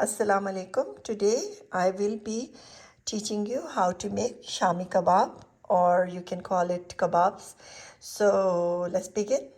Assalamu alaikum. Today I will be teaching you how to make Shami kabab, or you can call it kebabs. So let's begin.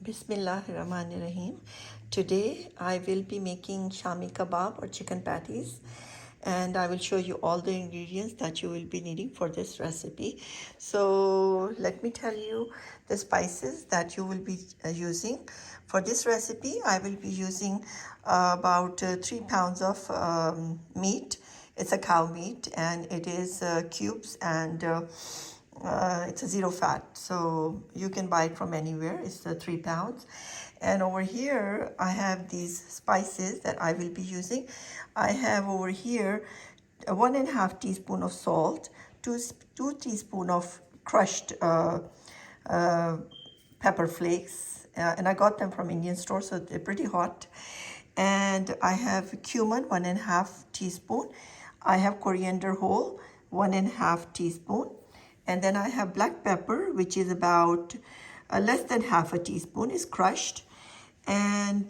Bismillahirrahmanirrahim. Today I will be making Shami kabab or chicken patties, and I will show you all the ingredients that you will be needing for this recipe. So let me tell you the spices that you will be using. For this recipe, I will be using about 3 pounds of meat. It's a cow meat and it is cubes, and it's a zero fat, so you can buy it from anywhere. It's 3 pounds. And over here I have these spices that I will be using. I have over here 1.5 teaspoon of salt, two teaspoon of crushed pepper flakes, and I got them from Indian store, so they're pretty hot. And I have cumin, 1.5 teaspoon. I have coriander whole, 1.5 teaspoon. And then I have black pepper, which is about less than half a teaspoon, is crushed. And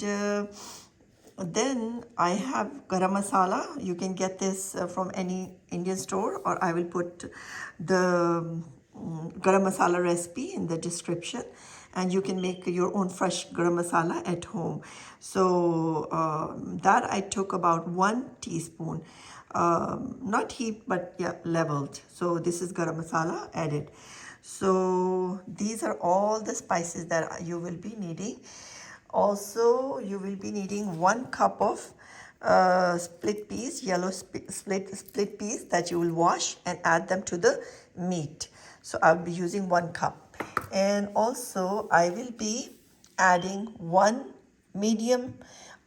then I have Gharam Masala. You can get this from any Indian store, or I will put the Garam Masala recipe in the description, and you can make your own fresh Garam Masala at home. So that I took about 1 teaspoon, not heaped, but yeah, leveled. So this is Garam Masala added. So these are all the spices that you will be needing. Also, you will be needing 1 cup of split peas, yellow split peas that you will wash and add them to the meat. So I'll be using 1 cup. And also I will be adding 1 medium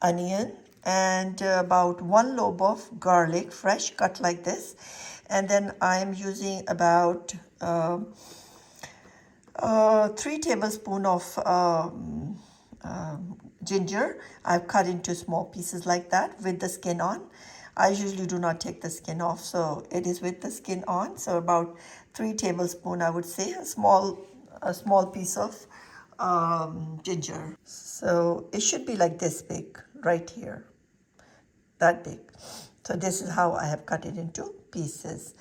onion and about 1 lobe of garlic, fresh cut like this. And then I am using about 3 tablespoons of ginger. I've cut into small pieces like that with the skin on. I usually do not take the skin off, so it is with the skin on. So about 3 tablespoons, I would say, a small piece of ginger. So it should be like this big right here, that big. So this is how I have cut it into pieces.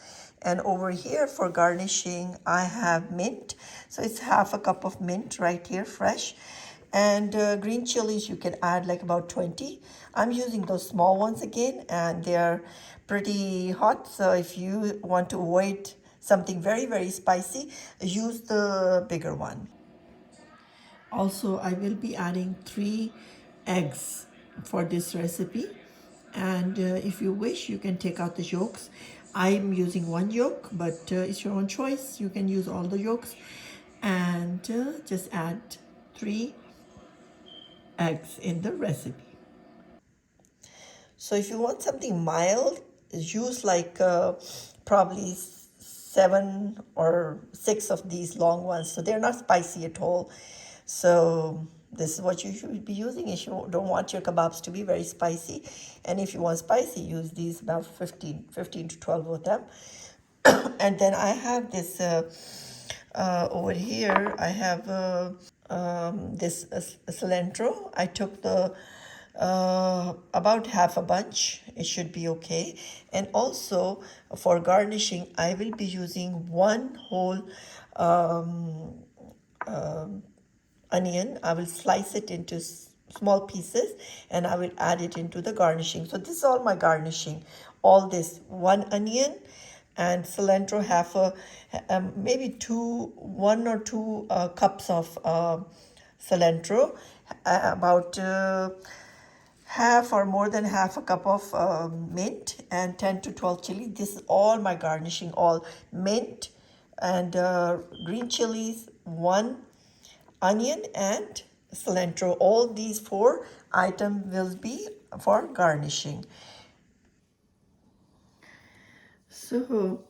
And over here for garnishing, I have mint. So it's half a cup of mint right here, fresh. And green chilies, you can add like about 20. I'm using those small ones again, and they are pretty hot. So if you want to avoid something very, very spicy, use the bigger one. Also, I will be adding 3 eggs for this recipe. And if you wish, you can take out the yolks. I'm using 1 yolk, but it's your own choice. You can use all the yolks. And just add 3 eggs in the recipe. So if you want something mild, use like probably 7 or 6 of these long ones. So they're not spicy at all. So this is what you should be using if you don't want your kebabs to be very spicy. And if you want spicy, use these about 15 to 12 of them. And then I have this over here, I have this cilantro. I took the about half a bunch. It should be okay. And also for garnishing, I will be using 1 whole onion. I will slice it into small pieces and I will add it into the garnishing. So this is all my garnishing. All this 1 onion and cilantro, half a maybe 1 or 2 cups of cilantro, about half or more than half a cup of mint, and 10 to 12 chili. This is all my garnishing, all mint and green chilies, 1 onion and cilantro. All these 4 items will be for garnishing. So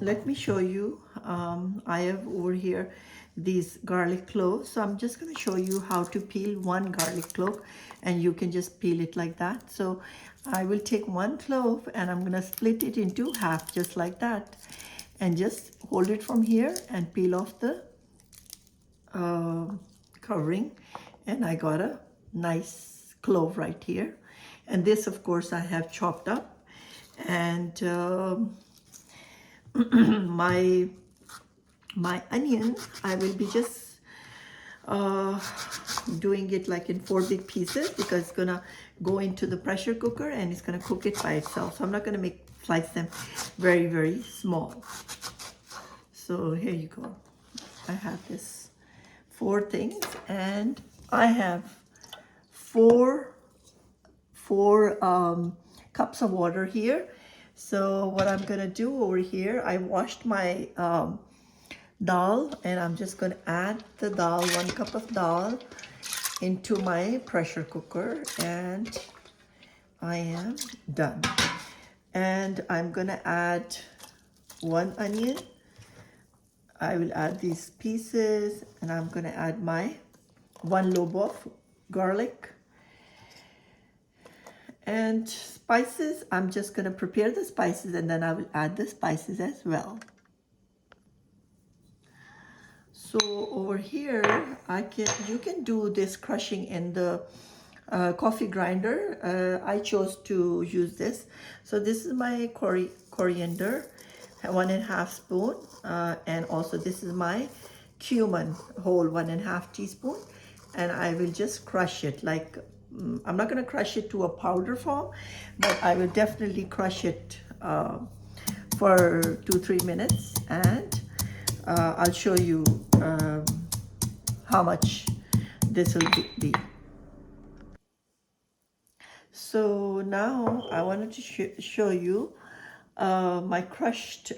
let me show you. I have over here these garlic cloves. So I'm just going to show you how to peel 1 garlic clove, and you can just peel it like that. So I will take 1 clove and I'm going to split it into half just like that, and just hold it from here and peel off the covering, and I got a nice clove right here. And this, of course, I have chopped up. And my onion, I will be just doing it like in 4 big pieces, because it's gonna go into the pressure cooker and it's gonna cook it by itself. So I'm not gonna slice them very, very small. So here you go. I have this 4 things, and I have four cups of water here. So what I'm gonna do over here, I washed my dal, and I'm just gonna add the dal, 1 cup of dal, into my pressure cooker, and I am done. And I'm gonna add 1 onion. I will add these pieces, and I'm gonna add my 1 lobe of garlic. And spices, I'm just gonna prepare the spices, and then I will add the spices as well. So over here, you can do this crushing in the coffee grinder. I chose to use this. So this is my coriander, 1.5 spoon, and also this is my cumin, whole 1.5 teaspoon, and I will just crush it. Like, I'm not going to crush it to a powder form, but I will definitely crush it for 2-3 minutes, and I'll show you how much this will be. So now I wanted to show you my crushed,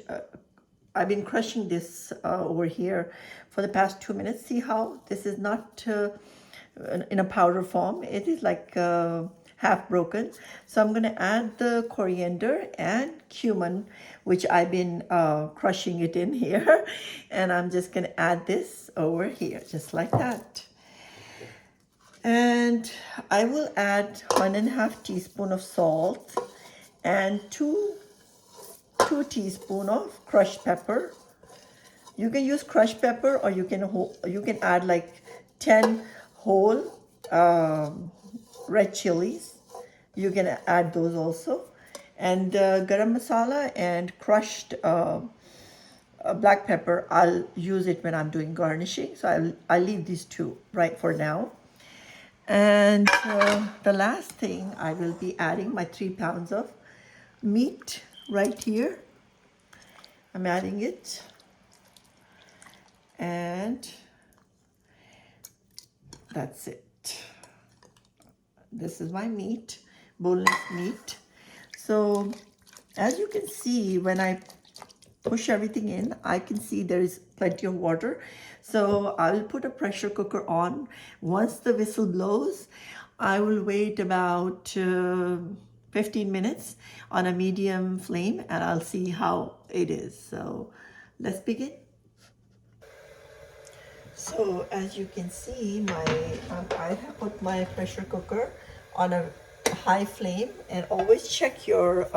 I've been crushing this over here for the past 2 minutes. See how this is not in a powder form. It is like half broken. So I'm going to add the coriander and cumin, which I've been crushing it in here. And I'm just going to add this over here, just like that. And I will add 1.5 teaspoon of salt and 2 teaspoons of crushed pepper. You can use crushed pepper, or you can add like 10 whole red chilies. You can add those also. And Gharam masala and crushed black pepper, I'll use it when I'm doing garnishing. So I'll leave these 2 right for now. And the last thing, I will be adding my 3 pounds of meat right here. I'm adding it. And that's it. This is my meat, boneless meat. So as you can see, when I push everything in, I can see there is plenty of water. So I will put a pressure cooker on. Once the whistle blows, I will wait about 15 minutes on a medium flame, and I'll see how it is. So let's begin. So as you can see, I have put my pressure cooker on a high flame, and always check your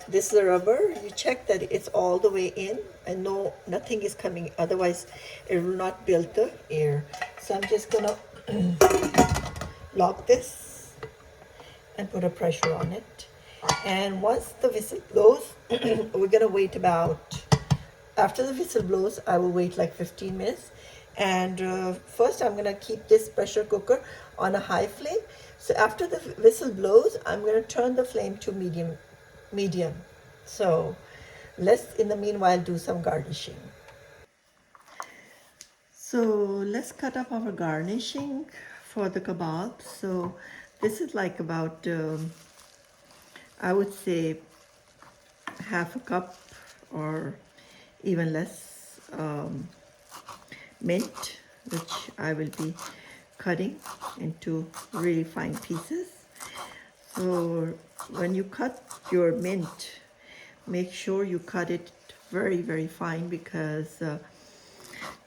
this is the rubber. You check that it's all the way in and nothing is coming, otherwise it will not build the air. So I'm just gonna lock this and put a pressure on it. And once the whistle blows, we're gonna wait about, after the whistle blows, I will wait like 15 minutes. And first I'm gonna keep this pressure cooker on a high flame. So after the whistle blows, I'm gonna turn the flame to medium. So let's, in the meanwhile, do some garnishing. So let's cut up our garnishing for the kebab. So this is like about, I would say, half a cup or even less mint, which I will be cutting into really fine pieces. So when you cut your mint, make sure you cut it very, very fine, because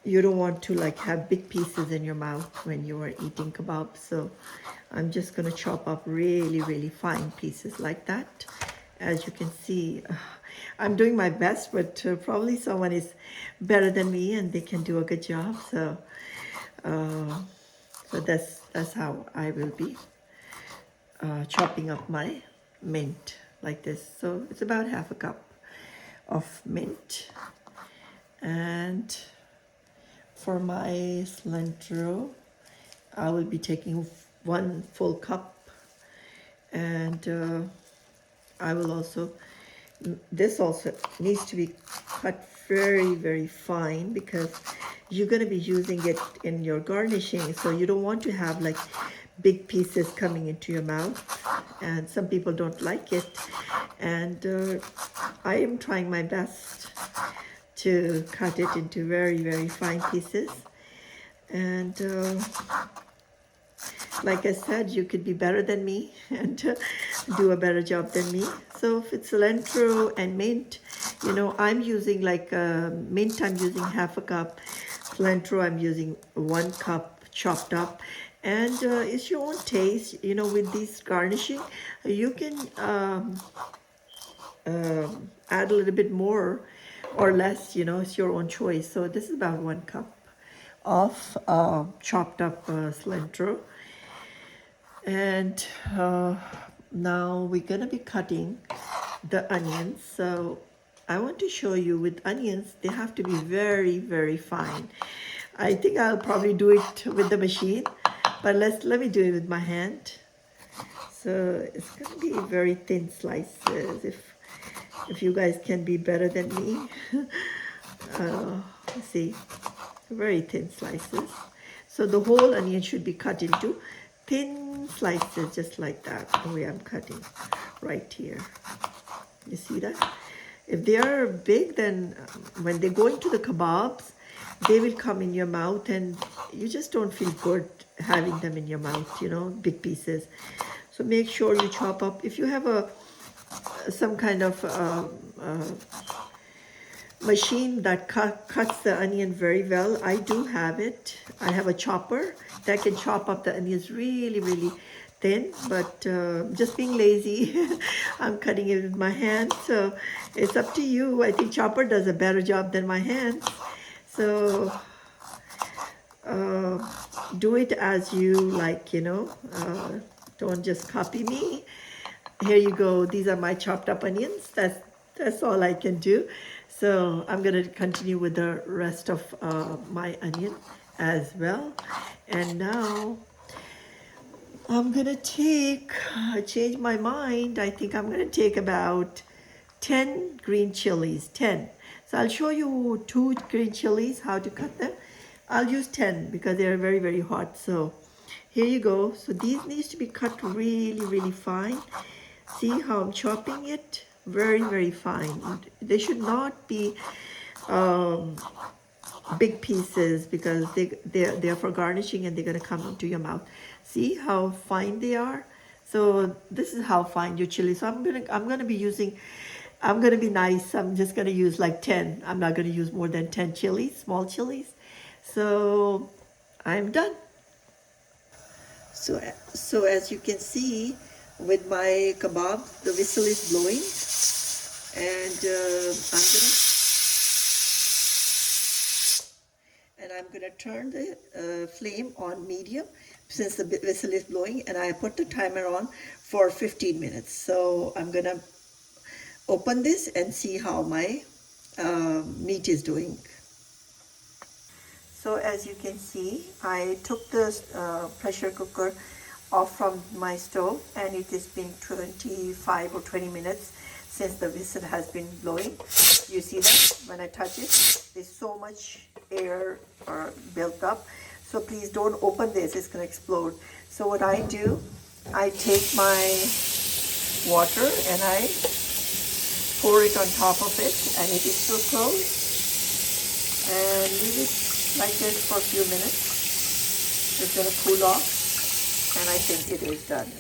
you don't want to like have big pieces in your mouth when you are eating kebab. So I'm just gonna chop up really, really fine pieces like that. As you can see, I'm doing my best, but probably someone is better than me and they can do a good job. So so that's how I will be chopping up my mint like this. So it's about half a cup of mint. And for my cilantro, I will be taking 1 full cup. And I will also, this also needs to be cut very, very fine because you're going to be using it in your garnishing. So you don't want to have like big pieces coming into your mouth. And some people don't like it. And I am trying my best to cut it into very, very fine pieces. And like I said, you could be better than me and do a better job than me. So if it's cilantro and mint, you know, I'm using like mint, I'm using half a cup. Cilantro, I'm using 1 cup chopped up. And it's your own taste, you know, with this garnishing. You can add a little bit more or less, you know, it's your own choice. So this is about 1 cup of chopped up cilantro. And now we're gonna be cutting the onions. So I want to show you with onions, they have to be very, very fine. I think I'll probably do it with the machine, but let me do it with my hand. So it's gonna be very thin slices. If you guys can be better than me, let's see, very thin slices. So the whole onion should be cut into thin slices, just like that, the way I'm cutting right here. You see that? If they are big, then when they go into the kebabs, they will come in your mouth and you just don't feel good having them in your mouth, you know, big pieces. So make sure you chop up. If you have some kind of machine that cuts the onion very well, I do have it. I have a chopper that can chop up the onions really, really thin, but just being lazy, I'm cutting it with my hands. So it's up to you. I think chopper does a better job than my hands. So do it as you like, you know. Don't just copy me. Here you go. These are my chopped up onions. That's all I can do. So I'm going to continue with the rest of my onion as well. And now I'm going to change my mind. I think I'm going to take about 10 green chilies, 10. So I'll show you 2 green chilies, how to cut them. I'll use 10 because they're very, very hot. So here you go. So these needs to be cut really, really fine. See how I'm chopping it? Very, very fine. They should not be big pieces because they're for garnishing and they're going to come into your mouth. See how fine they are? So this is how fine your chili. So I'm gonna be using, I'm gonna be nice. I'm just gonna use like 10. I'm not gonna use more than 10 chilies, small chilies. So I'm done. So as you can see, with my kebab, the whistle is blowing, and I'm gonna turn the flame on medium since the whistle is blowing, and I put the timer on for 15 minutes. So I'm gonna open this and see how my meat is doing. So as you can see, I took the pressure cooker off from my stove, and it has been 25 or 20 minutes since the whistle has been blowing. You see that when I touch it, there's so much air built up. So please don't open this, it's going to explode. So what I do, I take my water and I pour it on top of it, and it is still closed, and leave it like this for a few minutes. It's going to cool off, and I think it is done.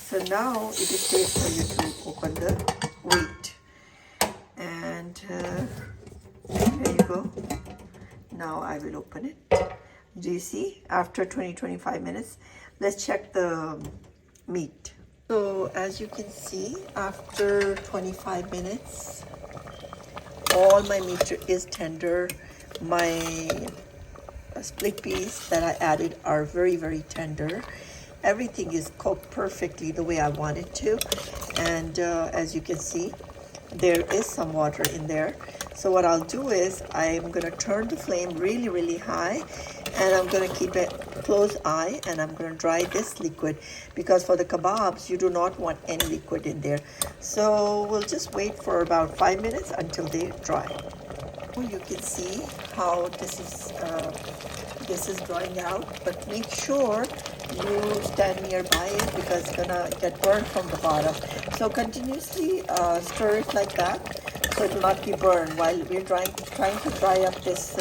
So now it is safe for you to open the wheat, and there you go. Now I will open it. Do you see? After 20-25 minutes, let's check the meat. So as you can see, after 25 minutes, all my meat is tender. My split peas that I added are very, very tender. everything is cooked perfectly the way I want it to. And as you can see, there is some water in there. So what I'll do is I'm going to turn the flame really, really high, and I'm going to keep a close eye, and I'm going to dry this liquid, because for the kebabs you do not want any liquid in there. So we'll just wait for about 5 minutes until they dry. You can see how this is drying out, but make sure you stand nearby it because it's gonna get burned from the bottom. So continuously stir it like that so it will not be burned while we're trying to dry up this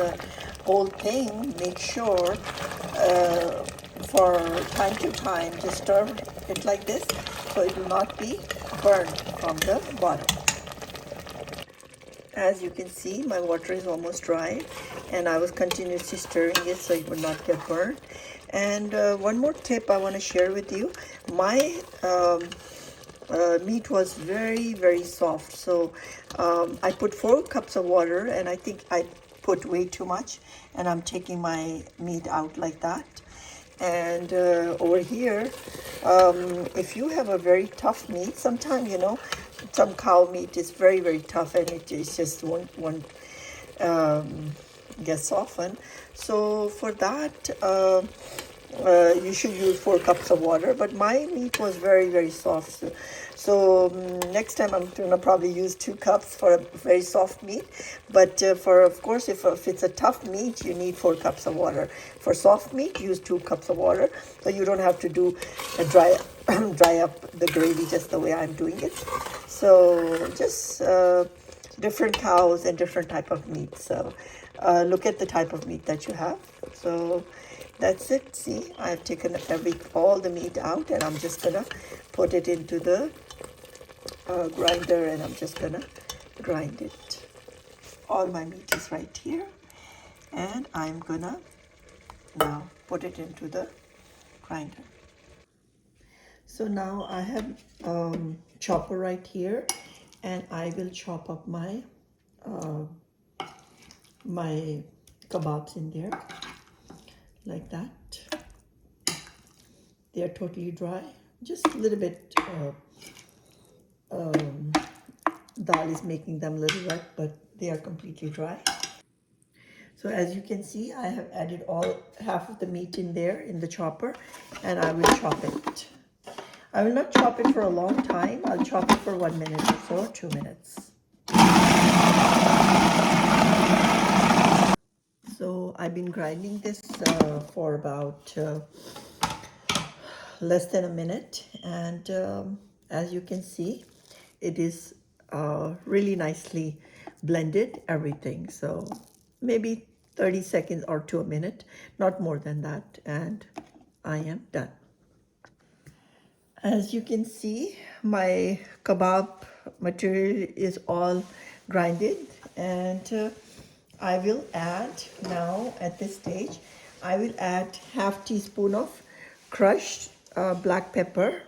whole thing. Make sure for time to time just stir it like this so it will not be burned from the bottom. As you can see, my water is almost dry, and I was continuously stirring it so it would not get burned. And one more tip I want to share with you. My meat was very, very soft, so I put 4 cups of water, and I think I put way too much, and I'm taking my meat out like that. And over here, if you have a very tough meat, sometimes, you know, some cow meat is very, very tough, and it just won't get softened. So for that, you should use 4 cups of water, but my meat was very, very soft. So next time I'm gonna probably use 2 cups for a very soft meat. But for, of course, if it's a tough meat, you need 4 cups of water. For soft meat, use 2 cups of water, so you don't have to do a dry up the gravy just the way I'm doing it. So just different cows and different type of meat. So look at the type of meat that you have. So that's it. See, I've taken all the meat out, and I'm just gonna put it into the grinder, and I'm just gonna grind it. All my meat is right here, and I'm gonna now put it into the grinder. So now I have chopper right here, and I will chop up my my kebabs in there like that. They are totally dry, just a little bit dal is making them a little wet, but they are completely dry. So as you can see, I have added half of the meat in there in the chopper, and I will chop it. I will not chop it for a long time. I'll chop it for 1 minute or so, 2 minutes. So I've been grinding this for about less than a minute, and as you can see, it is really nicely blended, everything. So maybe 30 seconds or to a minute, not more than that, and I am done. As you can see, my kebab material is all grinded, and I will add now at this stage, I will add half teaspoon of crushed black pepper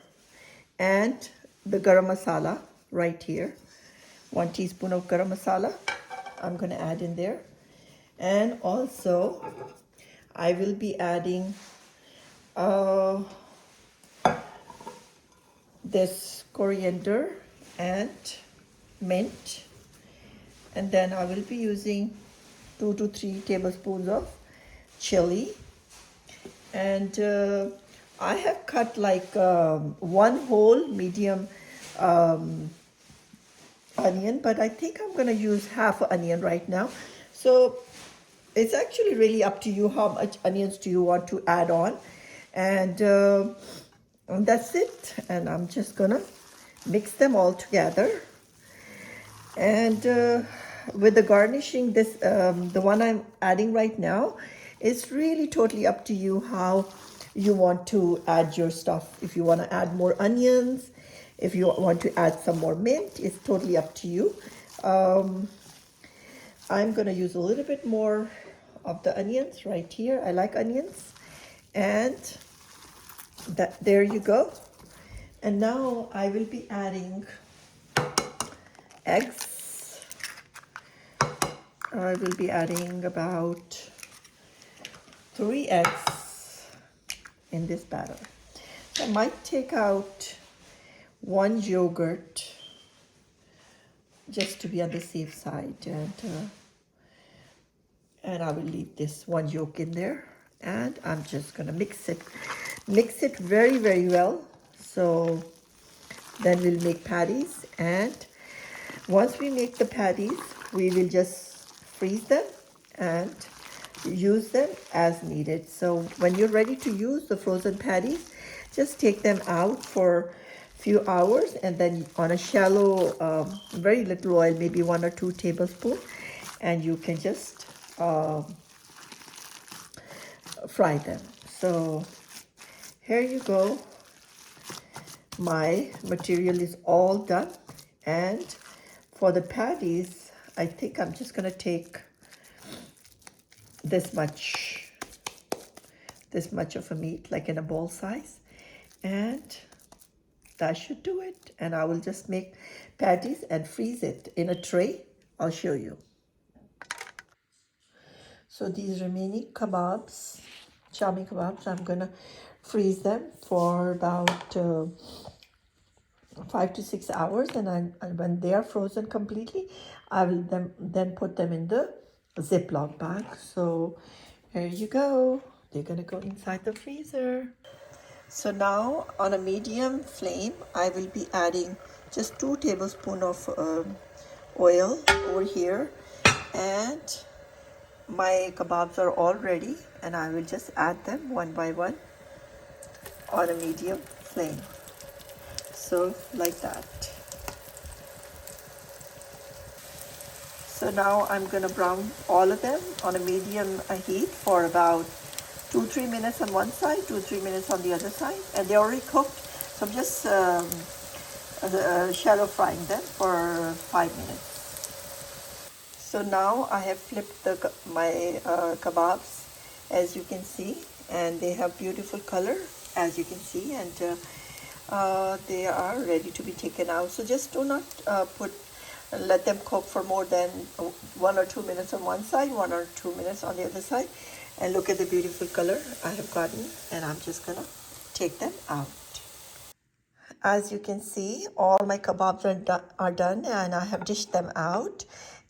and the garam masala right here. 1 teaspoon of garam masala I'm going to add in there. And also I will be adding this coriander and mint, and then I will be using 2 to 3 tablespoons of chili, and I have cut like 1 whole medium onion, but I think I'm going to use half an onion right now. So it's actually really up to you how much onions do you want to add on, and that's it. And I'm just gonna mix them all together, and with the garnishing, this the one I'm adding right now, it's really totally up to you how you want to add your stuff. If you want to add more onions, if you want to add some more mint, it's totally up to you. I'm gonna use a little bit more of the onions right here. I like onions, and there you go. And now I will be adding eggs. I will be adding about 3 eggs in this batter. I might take out one yogurt just to be on the safe side, and I will leave this one yolk in there, and I'm just gonna mix it very, very well. So then we'll make patties, and once we make the patties, we will just freeze them and use them as needed. So when you're ready to use the frozen patties, just take them out for a few hours, and then on a shallow, very little oil, maybe 1 or 2 tablespoons, and you can just fry them. So here you go. My material is all done, and for the patties, I think I'm just gonna take this much of a meat, like in a bowl size, and that should do it. And I will just make patties and freeze it in a tray. I'll show you. So these remaining kebabs, Shami kebabs, I'm gonna freeze them for about 5 to 6 hours, and when they are frozen completely, I will then put them in the Ziploc bag. So here you go. They're gonna go inside the freezer. So now on a medium flame, I will be adding just 2 tablespoons of oil over here, and my kebabs are all ready, and I will just add them one by one on a medium flame. So like that. So now I'm gonna brown all of them on a medium heat for about 2-3 minutes on one side, 2-3 minutes on the other side, and they're already cooked. So I'm just shallow frying them for 5 minutes. So now I have flipped my kebabs, as you can see, and they have beautiful color, as you can see, and they are ready to be taken out. So just do not let them cook for more than 1 or 2 minutes on one side, 1 or 2 minutes on the other side. And look at the beautiful color I have gotten, and I'm just gonna take them out. As you can see, all my kebabs are done, and I have dished them out,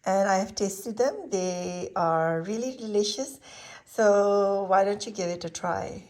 and I have tasted them. They are really delicious. So why don't you give it a try?